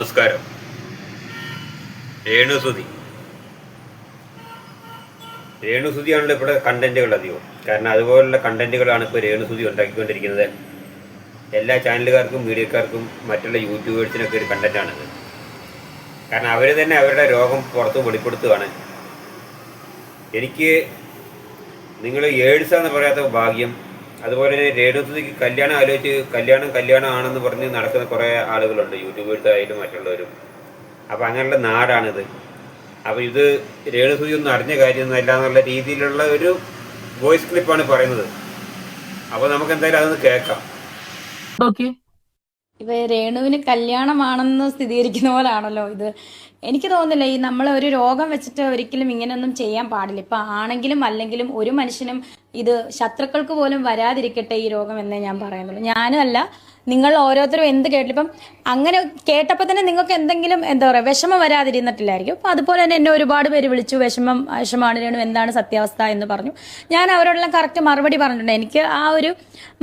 നമസ്കാരം. രേണുസുതി രേണുസുതിയാണല്ലോ ഇവിടെ കണ്ടന്റുകൾ അധികവും. കാരണം അതുപോലുള്ള കണ്ടന്റുകളാണ് ഇപ്പോൾ രേണുസുതി ഉണ്ടാക്കിക്കൊണ്ടിരിക്കുന്നത്. എല്ലാ ചാനലുകാർക്കും മീഡിയക്കാർക്കും മറ്റുള്ള യൂട്യൂബേഴ്സിനൊക്കെ ഒരു കണ്ടന്റാണിത്. കാരണം അവർ തന്നെ അവരുടെ രോഗം പുറത്ത് വെളിപ്പെടുത്തുകയാണ്. എനിക്ക് നിങ്ങൾ ഏഴ്സാന്ന് പറയാത്ത ഭാഗ്യം. അതുപോലെ തന്നെ രേണുസുതിക്ക് കല്യാണം ആലോചിച്ച് കല്യാണം ആണെന്ന് പറഞ്ഞ് നടക്കുന്ന കുറേ ആളുകളുണ്ട്, യൂട്യൂബേഴ്സായാലും മറ്റുള്ളവരും. അപ്പോൾ അങ്ങനെയുള്ള നാടാണിത്. അപ്പോൾ ഇത് രേണുസുതി ഒന്നും അറിഞ്ഞ കാര്യമൊന്നുമല്ല എന്നുള്ള രീതിയിലുള്ള ഒരു വോയിസ് ക്ലിപ്പാണ് പറയുന്നത്. അപ്പോൾ നമുക്ക് എന്തായാലും അതൊന്ന് കേൾക്കാം. ഇപ്പൊ രേണുവിന് കല്യാണമാണെന്ന് സ്ഥിരീകരിക്കുന്ന പോലാണല്ലോ ഇത്. എനിക്ക് തോന്നുന്നില്ല ഈ നമ്മൾ ഒരു രോഗം വെച്ചിട്ട് ഒരിക്കലും ഇങ്ങനെയൊന്നും ചെയ്യാൻ പാടില്ല. ഇപ്പൊ ആണെങ്കിലും അല്ലെങ്കിലും ഒരു മനുഷ്യനും ഇത് ശത്രുക്കൾക്ക് പോലും വരാതിരിക്കട്ടെ ഈ രോഗം എന്നേ ഞാൻ പറയുന്നുള്ളൂ. ഞാനും അല്ല, നിങ്ങൾ ഓരോരുത്തരും എന്ത് കേട്ടില്ല. ഇപ്പം അങ്ങനെ കേട്ടപ്പോൾ തന്നെ നിങ്ങൾക്ക് എന്തെങ്കിലും എന്താ പറയുക വിഷമം വരാതിരുന്നിട്ടില്ലായിരിക്കും. അപ്പം അതുപോലെ തന്നെ എന്നെ ഒരുപാട് പേര് വിളിച്ചു, വിഷമാണ് രേണു, എന്താണ് സത്യാവസ്ഥ എന്ന് പറഞ്ഞു. ഞാൻ അവരോടെല്ലാം കറക്റ്റ് മറുപടി പറഞ്ഞിട്ടുണ്ട്. എനിക്ക് ആ ഒരു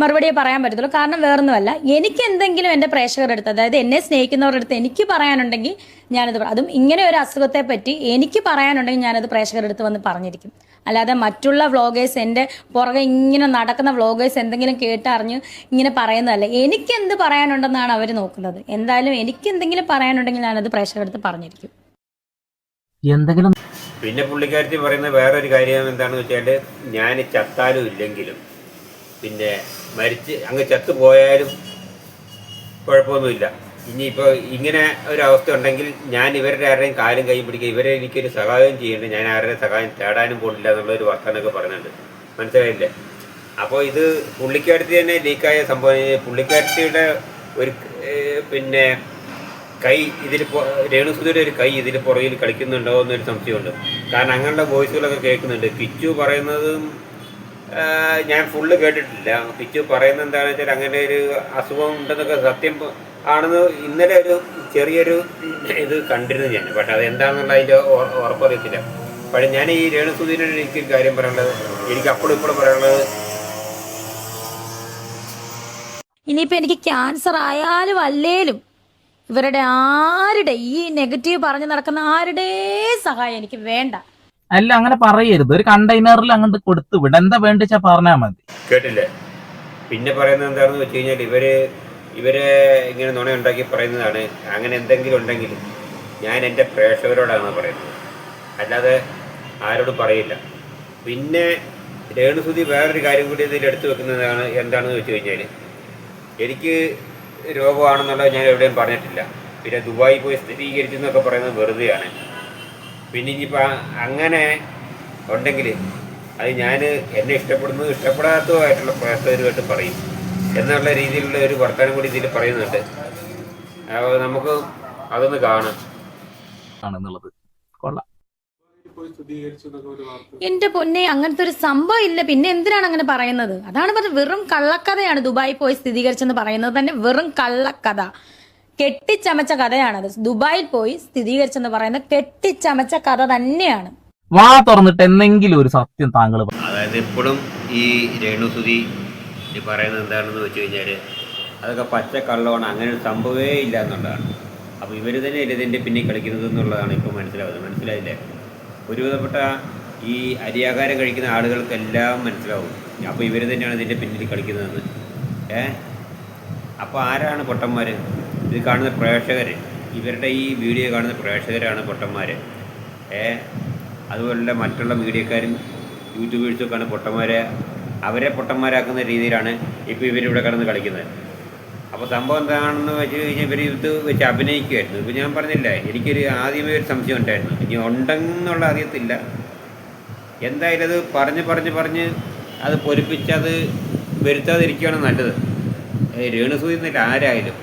മറുപടിയെ പറയാൻ പറ്റത്തുള്ളൂ. കാരണം വേറൊന്നുമല്ല, എനിക്ക് എന്തെങ്കിലും എൻ്റെ പ്രേക്ഷകരുടെ അടുത്ത്, അതായത് എന്നെ സ്നേഹിക്കുന്നവരുടെ അടുത്ത് എനിക്ക് പറയാനുണ്ടെങ്കിൽ ഞാനത്, അതും ഇങ്ങനെ ഒരു അസുഖത്തെ പറ്റി എനിക്ക് പറയാനുണ്ടെങ്കിൽ ഞാനത് പ്രേക്ഷകരുടെ അടുത്ത് വന്ന് പറഞ്ഞിരിക്കും. അല്ലാതെ മറ്റുള്ള വ്ളോഗേഴ്സ്, എൻ്റെ പുറകെ ഇങ്ങനെ നടക്കുന്ന വ്ളോഗേഴ്സ് എന്തെങ്കിലും കേട്ടറിഞ്ഞ് ഇങ്ങനെ പറയുന്നതല്ല. എനിക്ക് എന്ത് പറയാനുണ്ടെന്നാണ് അവർ നോക്കുന്നത്. എന്തായാലും എനിക്ക് എന്തെങ്കിലും പറയാനുണ്ടെങ്കിൽ ഞാനത് പ്രേക്ഷകരുടെ അടുത്ത് പറഞ്ഞിരിക്കും. എന്തെങ്കിലും. പിന്നെ പുള്ളിക്കാരത്തി പറയുന്ന വേറൊരു കാര്യം എന്താണെന്ന് വെച്ചാൽ, ഞാൻ ചത്താലും ഇല്ലെങ്കിലും പിന്നെ അങ്ങ് ചത്തുപോയാലും കുഴപ്പമൊന്നുമില്ല. ഇനിയിപ്പോൾ ഇങ്ങനെ ഒരു അവസ്ഥ ഉണ്ടെങ്കിൽ ഞാൻ ഇവരുടെ ആരുടെയും കാലും കൈ പിടിക്കുക, ഇവരെ എനിക്കൊരു സഹായം ചെയ്യേണ്ടത്, ഞാൻ ആരുടെ സഹായം തേടാനും പോകില്ല എന്നുള്ളൊരു വർത്തമാനമൊക്കെ പറയുന്നുണ്ട്. മനസ്സിലായില്ലേ? അപ്പോൾ ഇത് പുള്ളിക്കാരത്തി തന്നെ ലീക്കായ സംഭവം. പുള്ളിക്കാരത്തിയുടെ ഒരു പിന്നെ കൈ ഇതിൽ, രേണുസുതിയുടെ ഒരു കൈ ഇതിൽ പുറകിൽ കളിക്കുന്നുണ്ടോ എന്നൊരു സംശയമുണ്ട്. കാരണം അങ്ങനെയുള്ള വോയിസുകളൊക്കെ കേൾക്കുന്നുണ്ട്. കിച്ചു പറയുന്നതും ഞാൻ ഫുള്ള് കേട്ടിട്ടില്ല. കിച്ചു പറയുന്നത് എന്താണെന്ന് വെച്ചാൽ അങ്ങനെ ഒരു അസുഖം ഉണ്ടെന്നൊക്കെ സത്യം ആണെന്ന് ഇന്നലെ ഒരു ചെറിയൊരു ഇത് കണ്ടിരുന്നു ഞാൻ. പക്ഷെ അത് എന്താണെന്നുള്ള അതിൻ്റെ ഉറപ്പറിയത്തില്ല. പക്ഷേ ഞാൻ ഈ രേണുസുതിനോട് എനിക്കൊരു കാര്യം പറയാനുള്ളത്, എനിക്ക് അപ്പോഴും ഇപ്പോഴും പറയാനുള്ളത്, ഇനിയിപ്പോ എനിക്ക് ക്യാൻസർ ആയാലും അല്ലേലും ഇവരുടെ ആരുടെ ഈ നെഗറ്റീവ് പറഞ്ഞു നടക്കുന്ന ആരുടെ സഹായം എനിക്ക് വേണ്ട. അല്ല, അങ്ങനെ പറയരുത്. ഒരു കണ്ടെയ്നറിൽ അങ്ങോട്ട് കൊടുത്തു വിട, എന്താ വേണ്ടിച്ചാ പറഞ്ഞാൽ മതി. കേട്ടില്ലേ? പിന്നെ പറയുന്നത് എന്താണെന്ന് വെച്ച് കഴിഞ്ഞാൽ, ഇവരെ ഇങ്ങനെ നുണയുണ്ടാക്കി പറയുന്നതാണ്. അങ്ങനെ എന്തെങ്കിലും ഉണ്ടെങ്കിൽ ഞാൻ എൻ്റെ പ്രേക്ഷകരോടാണ് പറയുന്നത്, അല്ലാതെ ആരോടും പറയില്ല. പിന്നെ രേണുസുതി വേറൊരു കാര്യം കൂടി ഇതിൽ എടുത്തു വെക്കുന്നതാണ്. എന്താണെന്ന് വെച്ച് കഴിഞ്ഞാൽ, എനിക്ക് രോഗമാണെന്നുള്ളത് ഞാൻ എവിടെയും പറഞ്ഞിട്ടില്ല. പിന്നെ ദുബായി പോയി സ്ഥിരീകരിച്ചെന്നൊക്കെ പറയുന്നത് വെറുതെയാണ്. പിന്നെ ഇനിയിപ്പോൾ അങ്ങനെ ഉണ്ടെങ്കിൽ അത് ഞാൻ എന്നെ ഇഷ്ടപ്പെടുന്നതും ഇഷ്ടപ്പെടാത്തതുമായിട്ടുള്ള പ്രേക്ഷകരുമായിട്ട് പറയും എന്നുള്ള രീതിയിലുള്ള ഒരു വർത്തമാനം കൂടി ഇതിൽ പറയുന്നുണ്ട്. അപ്പോൾ നമുക്ക് അതൊന്ന് കാണാം. എന്റെ പൊന്നെ, അങ്ങനത്തെ ഒരു സംഭവം ഇല്ല. പിന്നെ എന്തിനാണ് അങ്ങനെ പറയുന്നത്? അതാണ് പറഞ്ഞത്, വെറും കള്ളക്കഥയാണ്. ദുബായി പോയി സ്ഥിരീകരിച്ചെന്ന് പറയുന്നത് തന്നെ വെറും കള്ളക്കഥ, കെട്ടിച്ചമച്ച കഥയാണത്. ദുബായിൽ പോയി സ്ഥിരീകരിച്ചെന്ന് പറയുന്നത് കെട്ടിച്ചമച്ച കഥ തന്നെയാണ്. വാ തുറന്നിട്ട് എന്തെങ്കിലും ഒരു സത്യം താങ്കൾ. അതായത് എപ്പോഴും ഈ രേണുസുതി പറയുന്നത് എന്താണെന്ന് വെച്ച് കഴിഞ്ഞാൽ, അതൊക്കെ പച്ചക്കള്ളമാണ്, അങ്ങനെ ഒരു സംഭവമേ ഇല്ല എന്നുള്ളതാണ്. അപ്പോൾ ഇവർ തന്നെയല്ലേ ഇതിൻ്റെ പിന്നിൽ കളിക്കുന്നത് എന്നുള്ളതാണ് ഇപ്പോൾ മനസ്സിലാവുന്നത്. മനസ്സിലായില്ലേ? ഒരുവിധപ്പെട്ട ഈ അരിയാഹാരം കഴിക്കുന്ന ആളുകൾക്കെല്ലാം മനസ്സിലാവും. അപ്പോൾ ഇവർ തന്നെയാണ് ഇതിൻ്റെ പിന്നിൽ കളിക്കുന്നതെന്ന്. അപ്പോൾ ആരാണ് പൊട്ടന്മാർ? ഇത് കാണുന്ന പ്രേക്ഷകർ, ഇവരുടെ ഈ വീഡിയോ കാണുന്ന പ്രേക്ഷകരാണ് പൊട്ടന്മാർ. അതുപോലെ മറ്റുള്ള മീഡിയക്കാരും യൂട്യൂബേഴ്സൊക്കെയാണ് പൊട്ടന്മാരെ. അവരെ പൊട്ടന്മാരാക്കുന്ന രീതിയിലാണ് ഇപ്പോൾ ഇവരിവിടെ കിടന്ന് കളിക്കുന്നത്. അപ്പോൾ സംഭവം എന്താണെന്ന് വെച്ച് കഴിഞ്ഞാൽ, ഇവർ ഇത് വെച്ച് അഭിനയിക്കുമായിരുന്നു. ഇപ്പോൾ ഞാൻ പറഞ്ഞില്ലേ, എനിക്കൊരു ആദ്യമേ ഒരു സംശയം ഉണ്ടായിരുന്നു. ഇനി ഉണ്ടെന്നുള്ള അറിയത്തില്ല. എന്തായാലും അത് പറഞ്ഞ് അത് പൊരിപ്പിച്ച് അത് വരുത്താതിരിക്കുകയാണ് നല്ലത്. രേണുസുതി എന്നില്ല ആരായാലും.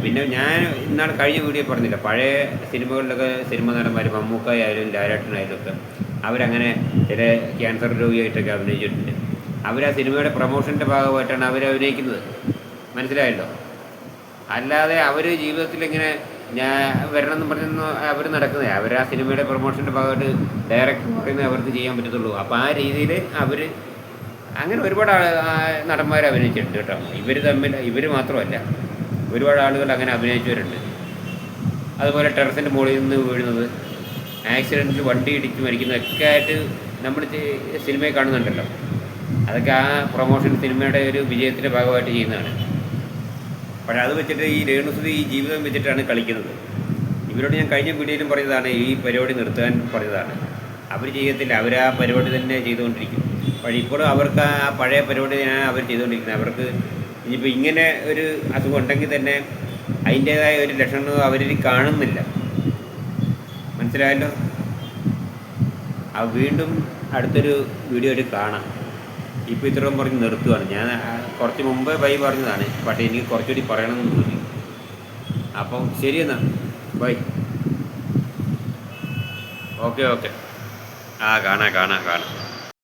പിന്നെ ഞാൻ ഇന്നാൾ കഴിഞ്ഞ വീഡിയോ പറഞ്ഞില്ല, പഴയ സിനിമകളിലൊക്കെ സിനിമ നടന്മാർ മമ്മൂക്കായാലും ലാലേട്ടനായാലും ഒക്കെ അവരങ്ങനെ ചില ക്യാൻസർ രോഗിയായിട്ടൊക്കെ അഭിനയിച്ചിട്ടുണ്ട്. അവർ ആ സിനിമയുടെ പ്രൊമോഷൻ്റെ ഭാഗമായിട്ടാണ് അവർ അഭിനയിക്കുന്നത്. മനസ്സിലായല്ലോ? അല്ലാതെ അവർ ജീവിതത്തിൽ ഇങ്ങനെ ഞാൻ വരണം എന്ന് പറഞ്ഞൊന്നും അവർ നടക്കുന്നത്, അവർ ആ സിനിമയുടെ പ്രൊമോഷൻ്റെ ഭാഗമായിട്ട് ഡയറക്ടർ പറയുന്നത് അവർക്ക് ചെയ്യാൻ പറ്റത്തുള്ളൂ. അപ്പോൾ ആ രീതിയിൽ അവർ അങ്ങനെ ഒരുപാട് നടന്മാർ അഭിനയിച്ചിട്ടുണ്ട് കേട്ടോ. ഇവർ മാത്രമല്ല, ഒരുപാട് ആളുകൾ അങ്ങനെ അഭിനയിച്ചവരുണ്ട്. അതുപോലെ ടെറസിൻ്റെ മുകളിൽ നിന്ന് വീഴുന്നത്, ആക്സിഡൻറ്റിൽ വണ്ടി ഇടിച്ച് മരിക്കുന്നതൊക്കെ ആയിട്ട് നമ്മൾ സിനിമയിൽ കാണുന്നുണ്ടല്ലോ. അതൊക്കെ ആ പ്രൊമോഷൻ സിനിമയുടെ ഒരു വിജയത്തിൻ്റെ ഭാഗമായിട്ട് ചെയ്യുന്നതാണ്. പക്ഷേ അത് വെച്ചിട്ട് ഈ രേണുസുതി ഈ ജീവിതം വെച്ചിട്ടാണ് കളിക്കുന്നത്. ഇവരോട് ഞാൻ കഴിഞ്ഞ വീഡിയോയിലും പറഞ്ഞതാണ്, ഈ പരിപാടി നിർത്താൻ പറഞ്ഞതാണ്. അവർ ചെയ്യത്തില്ല, അവർ ആ പരിപാടി തന്നെ ചെയ്തുകൊണ്ടിരിക്കും. പക്ഷേ ഇപ്പോഴും അവർക്ക് ആ പഴയ പരിപാടി തന്നെയാണ് അവർ ചെയ്തുകൊണ്ടിരിക്കുന്നത്. അവർക്ക് ഇനിയിപ്പോൾ ഇങ്ങനെ ഒരു അസുഖം ഉണ്ടെങ്കിൽ തന്നെ അതിൻ്റേതായ ഒരു ലക്ഷണവും അവരിൽ കാണുന്നില്ല. മനസ്സിലായല്ലോ? വീണ്ടും അടുത്തൊരു വീഡിയോയിൽ കാണാം. ഇപ്പോൾ ഇത്രയും പറഞ്ഞ് നിർത്തുകയാണ്. ഞാൻ കുറച്ച് മുമ്പേ ബൈ പറഞ്ഞതാണ്, പക്ഷേ എനിക്ക് കുറച്ചുകൂടി പറയണമെന്ന് തോന്നി. അപ്പം ശരി എന്നാൽ ബൈ. ഓക്കെ. കാണാം.